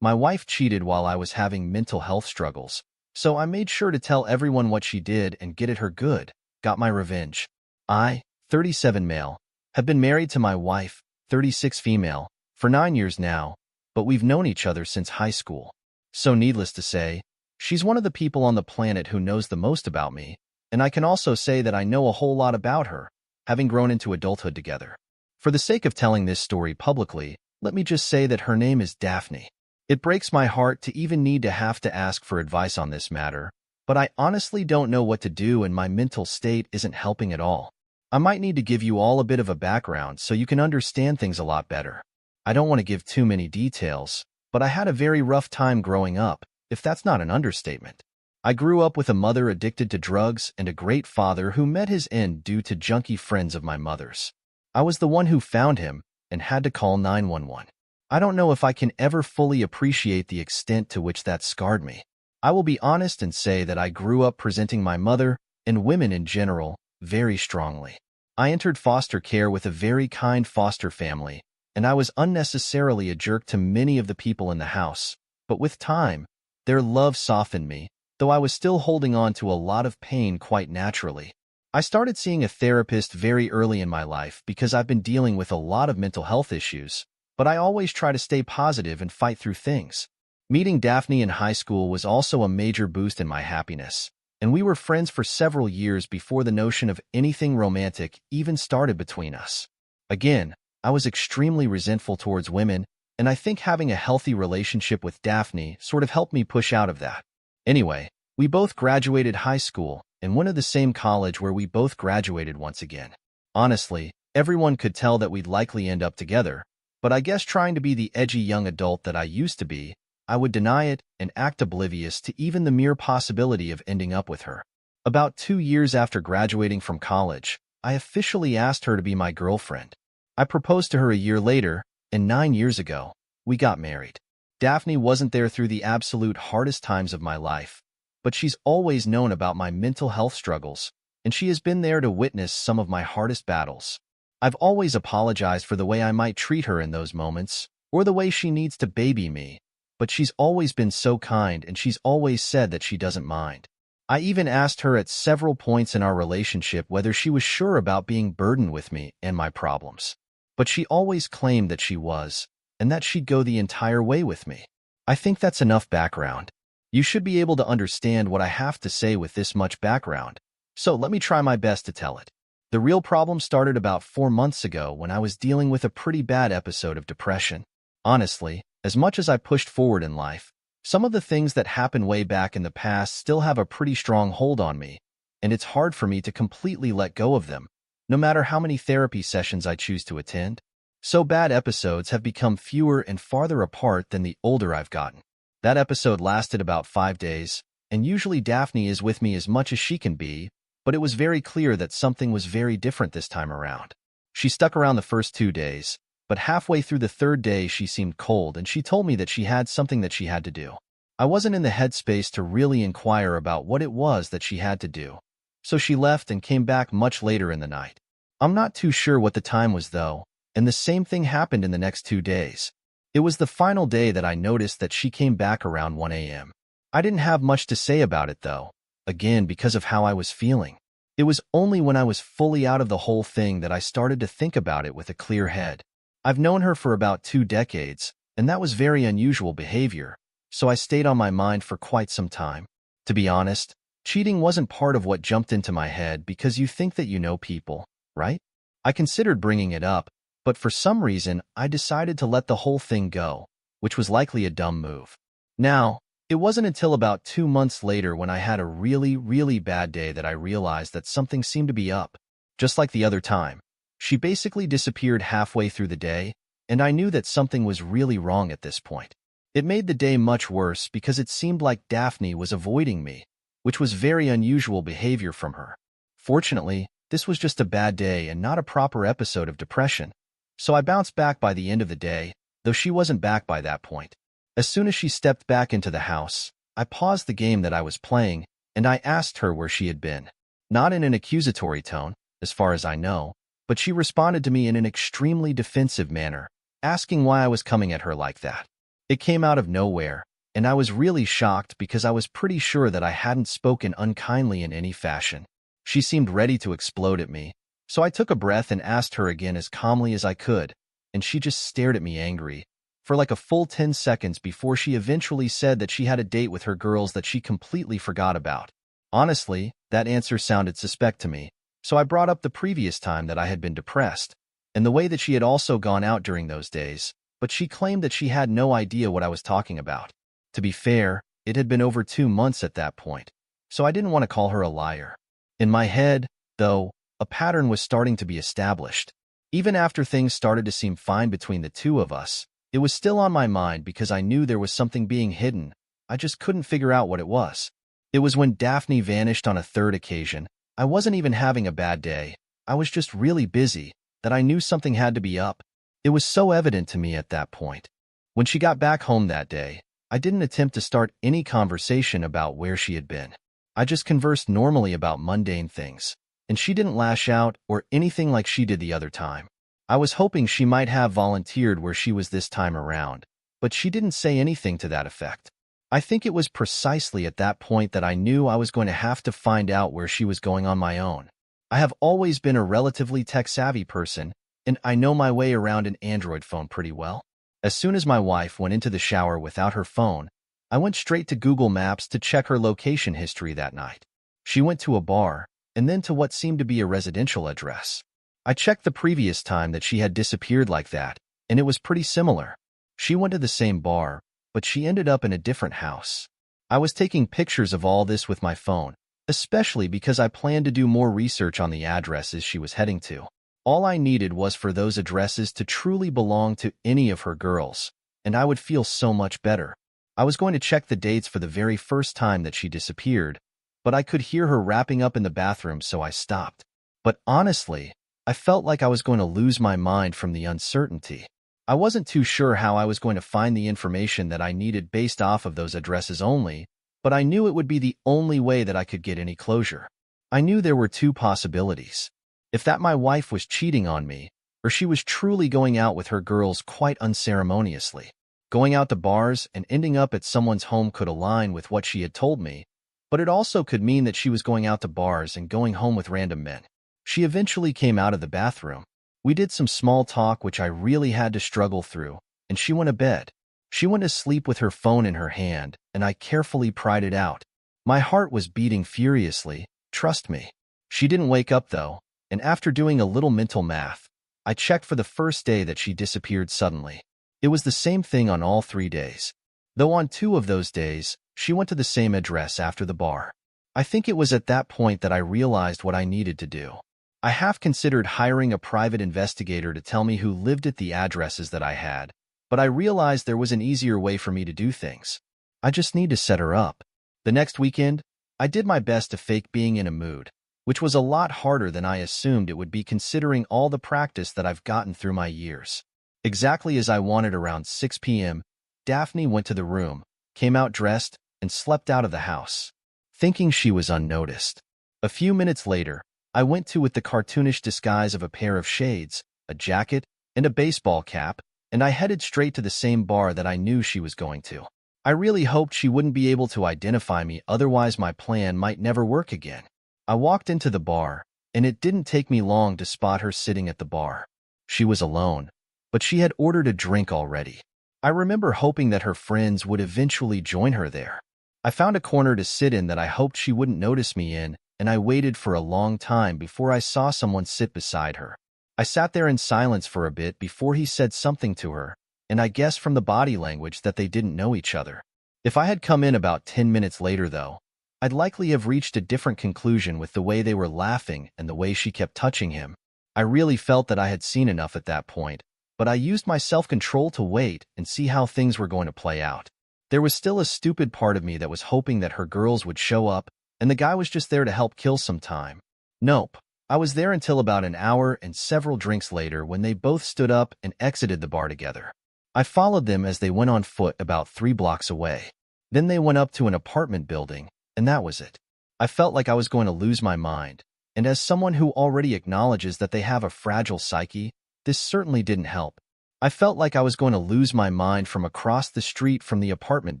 My wife cheated while I was having mental health struggles, so I made sure to tell everyone what she did and get at her good. Got my revenge. I, 37 male, have been married to my wife, 36 female, for 9 years now, but we've known each other since high school. So needless to say, she's one of the people on the planet who knows the most about me, and I can also say that I know a whole lot about her, having grown into adulthood together. For the sake of telling this story publicly, let me just say that her name is Daphne. It breaks my heart to even need to have to ask for advice on this matter, but I honestly don't know what to do and my mental state isn't helping at all. I might need to give you all a bit of a background so you can understand things a lot better. I don't want to give too many details, but I had a very rough time growing up, if that's not an understatement. I grew up with a mother addicted to drugs and a great father who met his end due to junkie friends of my mother's. I was the one who found him and had to call 911. I don't know if I can ever fully appreciate the extent to which that scarred me. I will be honest and say that I grew up presenting my mother, and women in general, very strongly. I entered foster care with a very kind foster family, and I was unnecessarily a jerk to many of the people in the house. But with time, their love softened me, though I was still holding on to a lot of pain quite naturally. I started seeing a therapist very early in my life because I've been dealing with a lot of mental health issues, but I always try to stay positive and fight through things. Meeting Daphne in high school was also a major boost in my happiness, and we were friends for several years before the notion of anything romantic even started between us. Again, I was extremely resentful towards women, and I think having a healthy relationship with Daphne sort of helped me push out of that. Anyway, we both graduated high school and went to the same college where we both graduated once again. Honestly, everyone could tell that we'd likely end up together, but I guess trying to be the edgy young adult that I used to be, I would deny it and act oblivious to even the mere possibility of ending up with her. About 2 years after graduating from college, I officially asked her to be my girlfriend. I proposed to her a year later, and 9 years ago, we got married. Daphne wasn't there through the absolute hardest times of my life, but she's always known about my mental health struggles, and she has been there to witness some of my hardest battles. I've always apologized for the way I might treat her in those moments, or the way she needs to baby me, but she's always been so kind and she's always said that she doesn't mind. I even asked her at several points in our relationship whether she was sure about being burdened with me and my problems. But she always claimed that she was, and that she'd go the entire way with me. I think that's enough background. You should be able to understand what I have to say with this much background, so let me try my best to tell it. The real problem started about 4 months ago when I was dealing with a pretty bad episode of depression. Honestly, as much as I pushed forward in life, some of the things that happened way back in the past still have a pretty strong hold on me, and it's hard for me to completely let go of them, no matter how many therapy sessions I choose to attend. So bad episodes have become fewer and farther apart than the older I've gotten. That episode lasted about 5 days, and usually Daphne is with me as much as she can be, but it was very clear that something was very different this time around. She stuck around the first 2 days, but halfway through the third day she seemed cold and she told me that she had something that she had to do. I wasn't in the headspace to really inquire about what it was that she had to do, so she left and came back much later in the night. I'm not too sure what the time was though, and the same thing happened in the next 2 days. It was the final day that I noticed that she came back around 1 a.m. I didn't have much to say about it though, again because of how I was feeling. It was only when I was fully out of the whole thing that I started to think about it with a clear head. I've known her for about 2 decades, and that was very unusual behavior, so I stayed on my mind for quite some time. To be honest, cheating wasn't part of what jumped into my head because you think that you know people, right? I considered bringing it up, but for some reason I decided to let the whole thing go, which was likely a dumb move. Now, it wasn't until about 2 months later when I had a really bad day that I realized that something seemed to be up. Just like the other time, she basically disappeared halfway through the day, and I knew that something was really wrong at this point. It made the day much worse because it seemed like Daphne was avoiding me, which was very unusual behavior from her. Fortunately, this was just a bad day and not a proper episode of depression, so I bounced back by the end of the day, though she wasn't back by that point. As soon as she stepped back into the house, I paused the game that I was playing, and I asked her where she had been. Not in an accusatory tone, as far as I know, but she responded to me in an extremely defensive manner, asking why I was coming at her like that. It came out of nowhere, and I was really shocked because I was pretty sure that I hadn't spoken unkindly in any fashion. She seemed ready to explode at me, so I took a breath and asked her again as calmly as I could, and she just stared at me angry for like a full 10 seconds before she eventually said that she had a date with her girls that she completely forgot about. Honestly, that answer sounded suspect to me, so I brought up the previous time that I had been depressed, and the way that she had also gone out during those days, but she claimed that she had no idea what I was talking about. To be fair, it had been over 2 months at that point, so I didn't want to call her a liar. In my head, though, a pattern was starting to be established. Even after things started to seem fine between the two of us, it was still on my mind because I knew there was something being hidden. I just couldn't figure out what it was. It was when Daphne vanished on a third occasion. I wasn't even having a bad day. I was just really busy, that I knew something had to be up. It was so evident to me at that point. When she got back home that day, I didn't attempt to start any conversation about where she had been. I just conversed normally about mundane things, and she didn't lash out or anything like she did the other time. I was hoping she might have volunteered where she was this time around, but she didn't say anything to that effect. I think it was precisely at that point that I knew I was going to have to find out where she was going on my own. I have always been a relatively tech-savvy person, and I know my way around an Android phone pretty well. As soon as my wife went into the shower without her phone, I went straight to Google Maps to check her location history that night. She went to a bar, and then to what seemed to be a residential address. I checked the previous time that she had disappeared like that, and it was pretty similar. She went to the same bar, but she ended up in a different house. I was taking pictures of all this with my phone, especially because I planned to do more research on the addresses she was heading to. All I needed was for those addresses to truly belong to any of her girls, and I would feel so much better. I was going to check the dates for the very first time that she disappeared, but I could hear her wrapping up in the bathroom, so I stopped. But honestly, I felt like I was going to lose my mind from the uncertainty. I wasn't too sure how I was going to find the information that I needed based off of those addresses only, but I knew it would be the only way that I could get any closure. I knew there were two possibilities. If that my wife was cheating on me, or she was truly going out with her girls quite unceremoniously. Going out to bars and ending up at someone's home could align with what she had told me, but it also could mean that she was going out to bars and going home with random men. She eventually came out of the bathroom. We did some small talk which I really had to struggle through, and she went to bed. She went to sleep with her phone in her hand, and I carefully pried it out. My heart was beating furiously, trust me. She didn't wake up though, and after doing a little mental math, I checked for the first day that she disappeared suddenly. It was the same thing on all 3 days. Though on 2 of those days, she went to the same address after the bar. I think it was at that point that I realized what I needed to do. I half considered hiring a private investigator to tell me who lived at the addresses that I had, but I realized there was an easier way for me to do things. I just need to set her up. The next weekend, I did my best to fake being in a mood, which was a lot harder than I assumed it would be considering all the practice that I've gotten through my years. Exactly as I wanted, around 6 p.m., Daphne went to the room, came out dressed, and slept out of the house, thinking she was unnoticed. A few minutes later, I went to with the cartoonish disguise of a pair of shades, a jacket, and a baseball cap, and I headed straight to the same bar that I knew she was going to. I really hoped she wouldn't be able to identify me, otherwise my plan might never work again. I walked into the bar, and it didn't take me long to spot her sitting at the bar. She was alone, but she had ordered a drink already. I remember hoping that her friends would eventually join her there. I found a corner to sit in that I hoped she wouldn't notice me in, and I waited for a long time before I saw someone sit beside her. I sat there in silence for a bit before he said something to her, and I guessed from the body language that they didn't know each other. If I had come in about 10 minutes later, though, I'd likely have reached a different conclusion with the way they were laughing and the way she kept touching him. I really felt that I had seen enough at that point, but I used my self-control to wait and see how things were going to play out. There was still a stupid part of me that was hoping that her girls would show up, and the guy was just there to help kill some time. Nope. I was there until about an hour and several drinks later when they both stood up and exited the bar together. I followed them as they went on foot about 3 blocks away. Then they went up to an apartment building, and that was it. I felt like I was going to lose my mind, and as someone who already acknowledges that they have a fragile psyche, this certainly didn't help. I felt like I was going to lose my mind from across the street from the apartment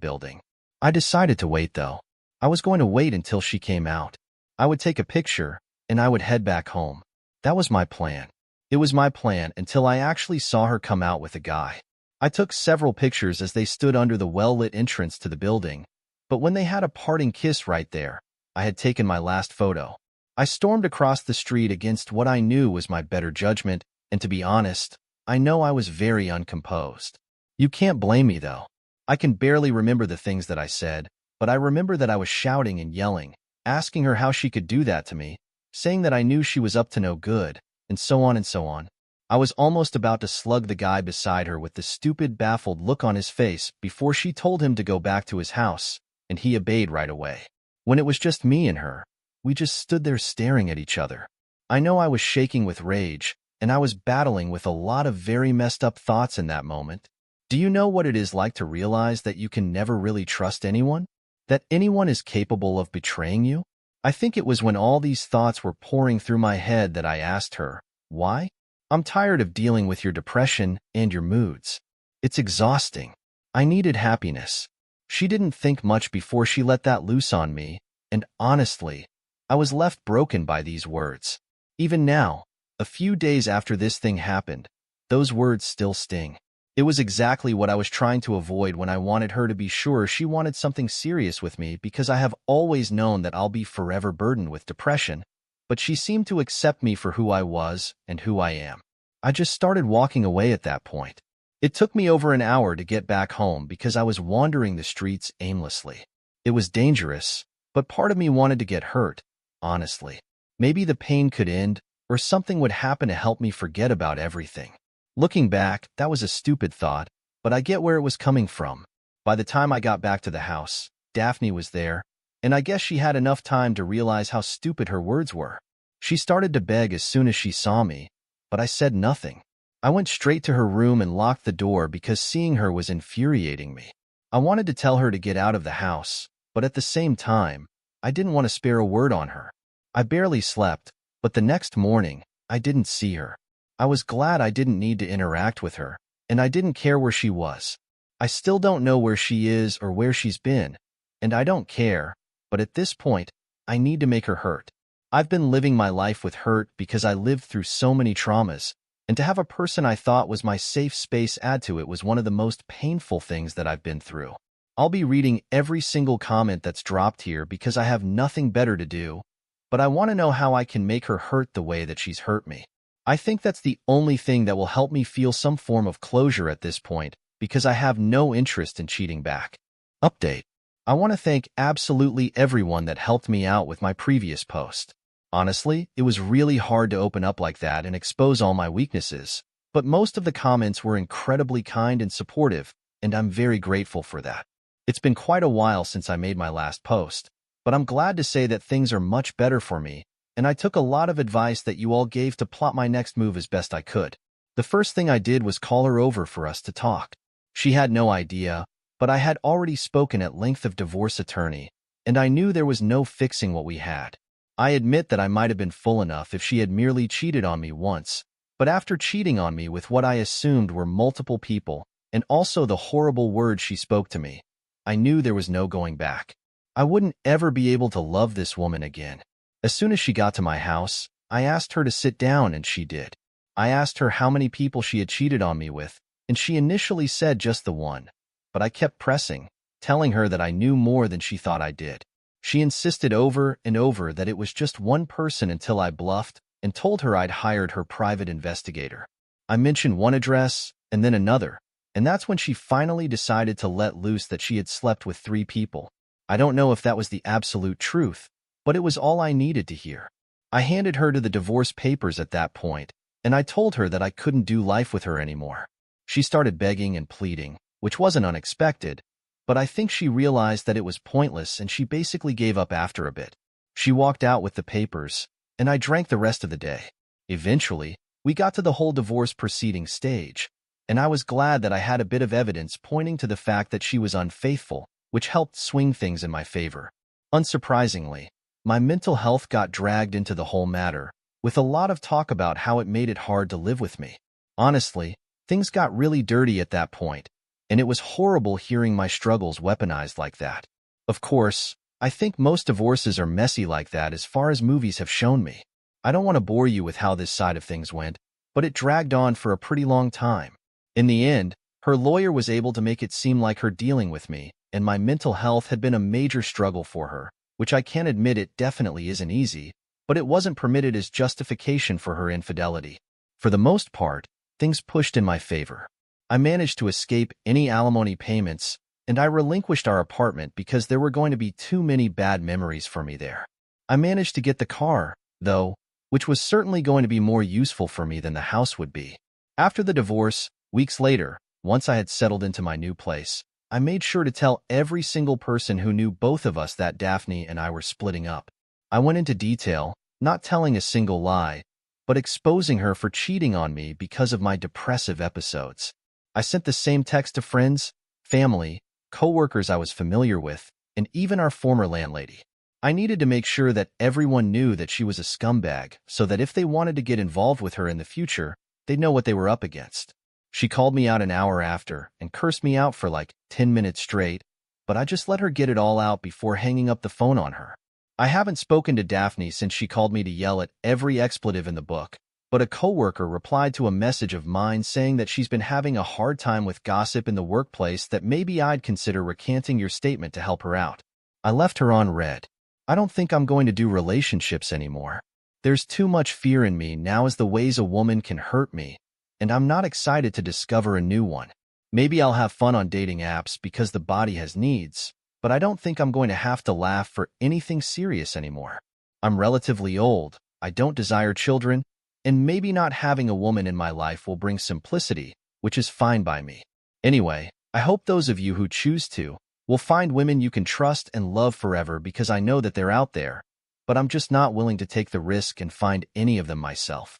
building. I decided to wait, though. I was going to wait until she came out. I would take a picture, and I would head back home. That was my plan. It was my plan until I actually saw her come out with a guy. I took several pictures as they stood under the well-lit entrance to the building, but when they had a parting kiss right there, I had taken my last photo. I stormed across the street against what I knew was my better judgment, and to be honest, I know I was very uncomposed. You can't blame me, though. I can barely remember the things that I said, but I remember that I was shouting and yelling, asking her how she could do that to me, saying that I knew she was up to no good, and so on and so on. I was almost about to slug the guy beside her with the stupid, baffled look on his face before she told him to go back to his house, and he obeyed right away. When it was just me and her, we just stood there staring at each other. I know I was shaking with rage, and I was battling with a lot of very messed up thoughts in that moment. Do you know what it is like to realize that you can never really trust anyone? That anyone is capable of betraying you? I think it was when all these thoughts were pouring through my head that I asked her, why? I'm tired of dealing with your depression and your moods. It's exhausting. I needed happiness. She didn't think much before she let that loose on me, and honestly, I was left broken by these words. Even now, a few days after this thing happened, those words still sting. It was exactly what I was trying to avoid when I wanted her to be sure she wanted something serious with me, because I have always known that I'll be forever burdened with depression, but she seemed to accept me for who I was and who I am. I just started walking away at that point. It took me over an hour to get back home because I was wandering the streets aimlessly. It was dangerous, but part of me wanted to get hurt, honestly. Maybe the pain could end, or something would happen to help me forget about everything. Looking back, that was a stupid thought, but I get where it was coming from. By the time I got back to the house, Daphne was there, and I guess she had enough time to realize how stupid her words were. She started to beg as soon as she saw me, but I said nothing. I went straight to her room and locked the door because seeing her was infuriating me. I wanted to tell her to get out of the house, but at the same time, I didn't want to spare a word on her. I barely slept, but the next morning, I didn't see her. I was glad I didn't need to interact with her, and I didn't care where she was. I still don't know where she is or where she's been, and I don't care, but at this point, I need to make her hurt. I've been living my life with hurt because I lived through so many traumas, and to have a person I thought was my safe space add to it was one of the most painful things that I've been through. I'll be reading every single comment that's dropped here because I have nothing better to do, but I want to know how I can make her hurt the way that she's hurt me. I think that's the only thing that will help me feel some form of closure at this point, because I have no interest in cheating back. Update. I want to thank absolutely everyone that helped me out with my previous post. Honestly, it was really hard to open up like that and expose all my weaknesses, but most of the comments were incredibly kind and supportive, and I'm very grateful for that. It's been quite a while since I made my last post, but I'm glad to say that things are much better for me, and I took a lot of advice that you all gave to plot my next move as best I could. The first thing I did was call her over for us to talk. She had no idea, but I had already spoken at length of divorce attorney, and I knew there was no fixing what we had. I admit that I might have been full enough if she had merely cheated on me once, but after cheating on me with what I assumed were multiple people, and also the horrible words she spoke to me, I knew there was no going back. I wouldn't ever be able to love this woman again. As soon as she got to my house, I asked her to sit down, and she did. I asked her how many people she had cheated on me with, and she initially said just the one, but I kept pressing, telling her that I knew more than she thought I did. She insisted over and over that it was just one person until I bluffed and told her I'd hired her private investigator. I mentioned one address and then another, and that's when she finally decided to let loose that she had slept with 3 people. I don't know if that was the absolute truth, but it was all I needed to hear. I handed her to the divorce papers at that point, and I told her that I couldn't do life with her anymore. She started begging and pleading, which wasn't unexpected, but I think she realized that it was pointless and she basically gave up after a bit. She walked out with the papers, and I drank the rest of the day. Eventually, we got to the whole divorce proceeding stage, and I was glad that I had a bit of evidence pointing to the fact that she was unfaithful, which helped swing things in my favor. Unsurprisingly, my mental health got dragged into the whole matter, with a lot of talk about how it made it hard to live with me. Honestly, Things got really dirty at that point, and it was horrible hearing my struggles weaponized like that. Of course, I think most divorces are messy like that as far as movies have shown me. I don't want to bore you with how this side of things went, but it dragged on for a pretty long time. In the end, her lawyer was able to make it seem like her dealing with me, and my mental health had been a major struggle for her, which I can admit it definitely isn't easy, but it wasn't permitted as justification for her infidelity. For the most part, things pushed in my favor. I managed to escape any alimony payments, and I relinquished our apartment because there were going to be too many bad memories for me there. I managed to get the car, though, which was certainly going to be more useful for me than the house would be. After the divorce, weeks later, once I had settled into my new place, I made sure to tell every single person who knew both of us that Daphne and I were splitting up. I went into detail, not telling a single lie, but exposing her for cheating on me because of my depressive episodes. I sent the same text to friends, family, coworkers I was familiar with, and even our former landlady. I needed to make sure that everyone knew that she was a scumbag so that if they wanted to get involved with her in the future, they'd know what they were up against. She called me out an hour after and cursed me out for like 10 minutes straight, but I just let her get it all out before hanging up the phone on her. I haven't spoken to Daphne since she called me to yell at every expletive in the book, but a coworker replied to a message of mine saying that she's been having a hard time with gossip in the workplace, that maybe I'd consider recanting your statement to help her out. I left her on read. I don't think I'm going to do relationships anymore. There's too much fear in me now as the ways a woman can hurt me, and I'm not excited to discover a new one. Maybe I'll have fun on dating apps because the body has needs, but I don't think I'm going to have to laugh for anything serious anymore. I'm relatively old, I don't desire children, and maybe not having a woman in my life will bring simplicity, which is fine by me. Anyway, I hope those of you who choose to will find women you can trust and love forever, because I know that they're out there, but I'm just not willing to take the risk and find any of them myself.